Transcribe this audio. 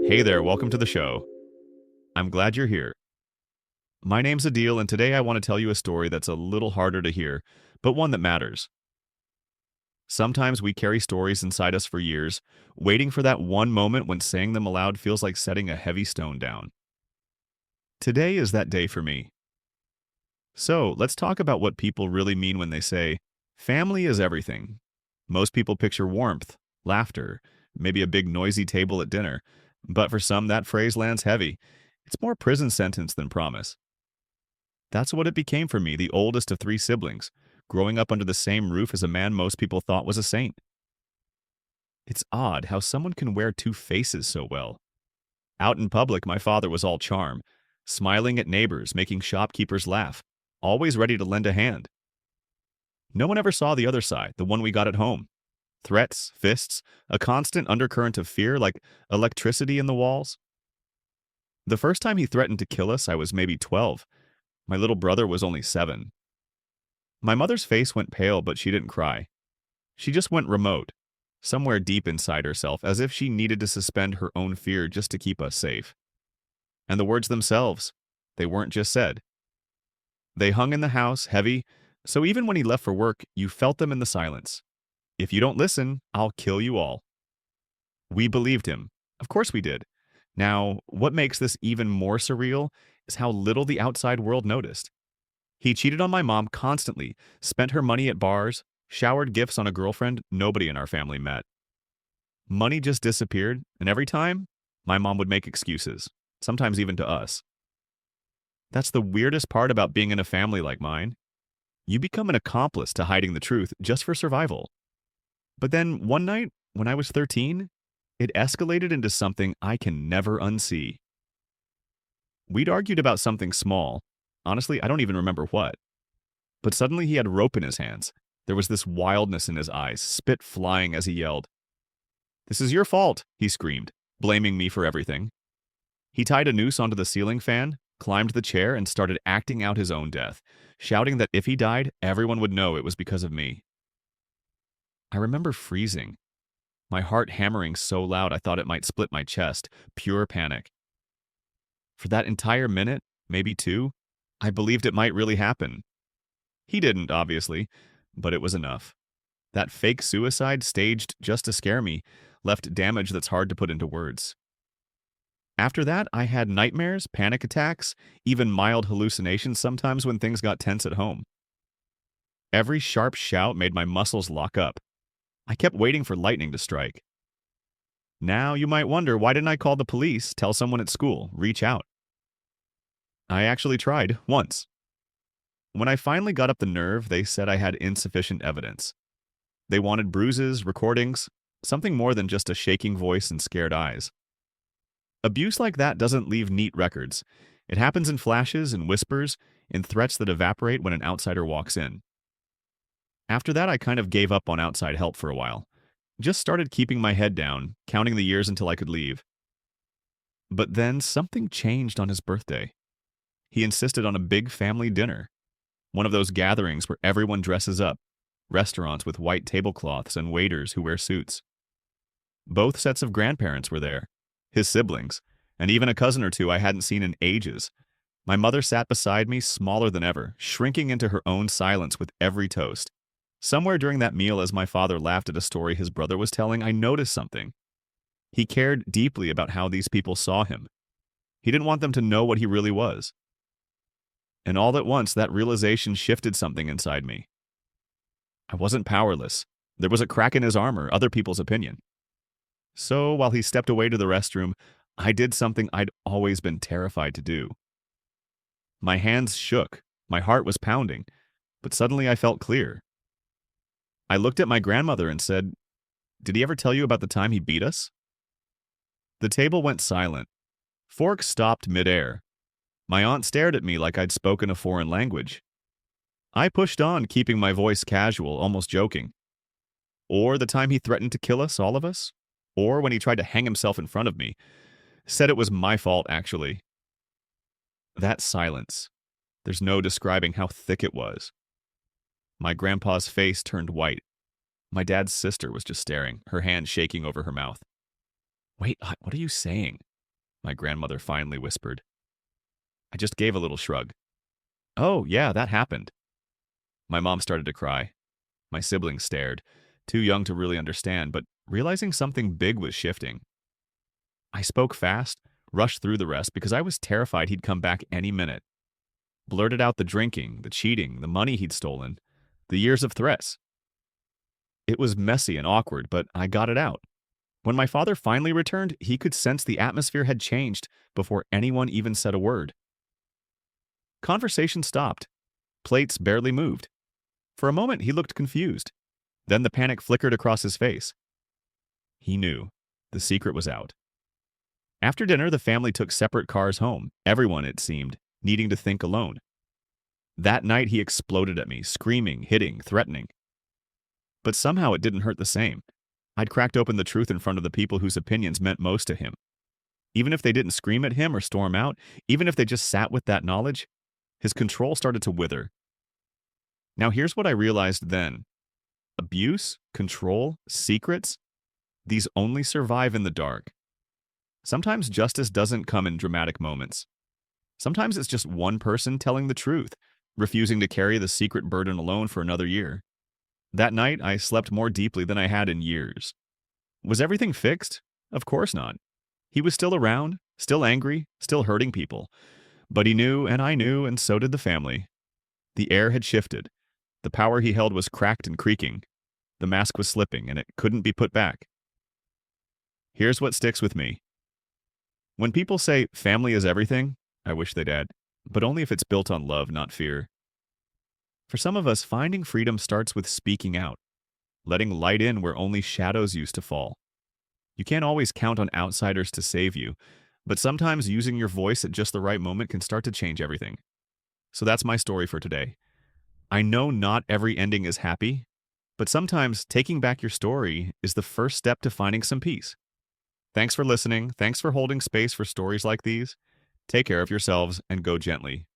Hey there, welcome to the show. I'm glad you're here. My name's Adil, and today I want to tell you a story that's a little harder to hear, but one that matters. Sometimes we carry stories inside us for years, waiting for that one moment when saying them aloud feels like setting a heavy stone down. Today is that day for me. So, let's talk about what people really mean when they say, family is everything. Most people picture warmth, laughter, maybe a big noisy table at dinner, but for some that phrase lands heavy. It's more prison sentence than promise. That's what it became for me, the oldest of three siblings, growing up under the same roof as a man most people thought was a saint. It's odd how someone can wear two faces so well. Out in public, my father was all charm, smiling at neighbors, making shopkeepers laugh, always ready to lend a hand. No one ever saw the other side, the one we got at home. Threats, fists, a constant undercurrent of fear like electricity in the walls. The first time he threatened to kill us, I was maybe 12. My little brother was only 7. My mother's face went pale, but she didn't cry. She just went remote, somewhere deep inside herself, as if she needed to suspend her own fear just to keep us safe. And the words themselves, they weren't just said. They hung in the house, heavy, so even when he left for work, you felt them in the silence. If you don't listen, I'll kill you all. We believed him. Of course we did. Now, what makes this even more surreal is how little the outside world noticed. He cheated on my mom constantly, spent her money at bars, showered gifts on a girlfriend nobody in our family met. Money just disappeared, and every time, my mom would make excuses, sometimes even to us. That's the weirdest part about being in a family like mine. You become an accomplice to hiding the truth just for survival. But then one night, when I was 13, it escalated into something I can never unsee. We'd argued about something small. Honestly, I don't even remember what. But suddenly he had rope in his hands. There was this wildness in his eyes, spit flying as he yelled. "This is your fault," he screamed, blaming me for everything. He tied a noose onto the ceiling fan, climbed the chair, and started acting out his own death, shouting that if he died, everyone would know it was because of me. I remember freezing, my heart hammering so loud I thought it might split my chest, pure panic. For that entire minute, maybe two, I believed it might really happen. He didn't, obviously, but it was enough. That fake suicide, staged just to scare me, left damage that's hard to put into words. After that, I had nightmares, panic attacks, even mild hallucinations sometimes when things got tense at home. Every sharp shout made my muscles lock up. I kept waiting for lightning to strike. Now you might wonder, why didn't I call the police, tell someone at school, reach out? I actually tried, once. When I finally got up the nerve, they said I had insufficient evidence. They wanted bruises, recordings, something more than just a shaking voice and scared eyes. Abuse like that doesn't leave neat records. It happens in flashes, in whispers, in threats that evaporate when an outsider walks in. After that, I kind of gave up on outside help for a while. Just started keeping my head down, counting the years until I could leave. But then something changed on his birthday. He insisted on a big family dinner. One of those gatherings where everyone dresses up. Restaurants with white tablecloths and waiters who wear suits. Both sets of grandparents were there. His siblings, and even a cousin or two I hadn't seen in ages. My mother sat beside me, smaller than ever, shrinking into her own silence with every toast. Somewhere during that meal, as my father laughed at a story his brother was telling, I noticed something. He cared deeply about how these people saw him. He didn't want them to know what he really was. And all at once, that realization shifted something inside me. I wasn't powerless. There was a crack in his armor, other people's opinion. So, while he stepped away to the restroom, I did something I'd always been terrified to do. My hands shook, my heart was pounding, but suddenly I felt clear. I looked at my grandmother and said, "Did he ever tell you about the time he beat us?" The table went silent. Forks stopped midair. My aunt stared at me like I'd spoken a foreign language. I pushed on, keeping my voice casual, almost joking. Or the time he threatened to kill us, all of us? Or when he tried to hang himself in front of me. Said it was my fault, actually. That silence. There's no describing how thick it was. My grandpa's face turned white. My dad's sister was just staring, her hand shaking over her mouth. "Wait, what are you saying?" my grandmother finally whispered. I just gave a little shrug. Oh, yeah, that happened. My mom started to cry. My siblings stared, too young to really understand, but realizing something big was shifting. I spoke fast, rushed through the rest because I was terrified he'd come back any minute. Blurted out the drinking, the cheating, the money he'd stolen, the years of threats. It was messy and awkward, but I got it out. When my father finally returned, he could sense the atmosphere had changed before anyone even said a word. Conversation stopped. Plates barely moved. For a moment, he looked confused. Then the panic flickered across his face. He knew. The secret was out. After dinner, the family took separate cars home, everyone, it seemed, needing to think alone. That night, he exploded at me, screaming, hitting, threatening. But somehow it didn't hurt the same. I'd cracked open the truth in front of the people whose opinions meant most to him. Even if they didn't scream at him or storm out, even if they just sat with that knowledge, his control started to wither. Now here's what I realized then. Abuse, control, secrets, these only survive in the dark. Sometimes justice doesn't come in dramatic moments. Sometimes it's just one person telling the truth, refusing to carry the secret burden alone for another year. That night, I slept more deeply than I had in years. Was everything fixed? Of course not. He was still around, still angry, still hurting people. But he knew, and I knew, and so did the family. The air had shifted. The power he held was cracked and creaking. The mask was slipping, and it couldn't be put back. Here's what sticks with me. When people say family is everything, I wish they'd add, but only if it's built on love, not fear. For some of us, finding freedom starts with speaking out, letting light in where only shadows used to fall. You can't always count on outsiders to save you, but sometimes using your voice at just the right moment can start to change everything. So that's my story for today. I know not every ending is happy, but sometimes taking back your story is the first step to finding some peace. Thanks for listening. Thanks for holding space for stories like these. Take care of yourselves and go gently.